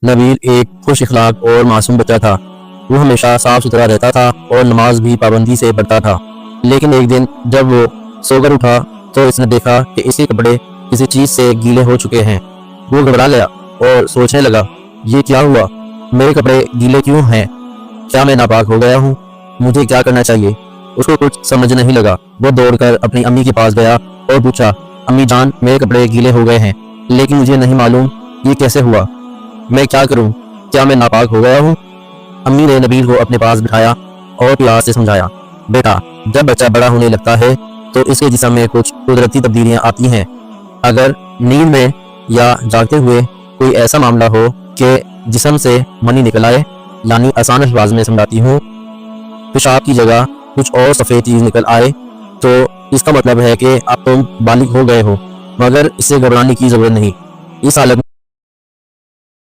نبیل ایک خوش اخلاق اور معصوم بچہ تھا۔ وہ ہمیشہ صاف ستھرا رہتا تھا اور نماز بھی پابندی سے پڑھتا تھا۔ لیکن ایک دن جب وہ سو کر اٹھا تو اس نے دیکھا کہ اس کے کپڑے کسی چیز سے گیلے ہو چکے ہیں۔ وہ گھبرا گیا اور سوچنے لگا، یہ کیا ہوا؟ میرے کپڑے گیلے کیوں ہیں؟ کیا میں ناپاک ہو گیا ہوں؟ مجھے کیا کرنا چاہیے؟ اس کو کچھ سمجھ نہیں لگا۔ وہ دوڑ کر اپنی امی کے پاس گیا اور پوچھا، امی جان میرے کپڑے گیلے ہو گئے ہیں لیکن مجھے نہیں معلوم یہ کیسے ہوا، میں کیا کروں؟ کیا میں ناپاک ہو گیا ہوں؟ امی نے نبیل کو اپنے پاس بٹھایا اور پیار سے سمجھایا، بیٹا جب بچہ بڑا ہونے لگتا ہے تو اس کے جسم میں کچھ قدرتی تبدیلیاں آتی ہیں۔ اگر نیند میں یا جاگتے ہوئے کوئی ایسا معاملہ ہو کہ جسم سے منی نکل آئے، یعنی آسان الفاظ میں سمجھاتی ہوں، پیشاب کی جگہ کچھ اور سفید چیز نکل آئے، تو اس کا مطلب ہے کہ اب تم بالغ ہو گئے ہو، مگر اس سے گھبرانے کی ضرورت نہیں۔ اس حالت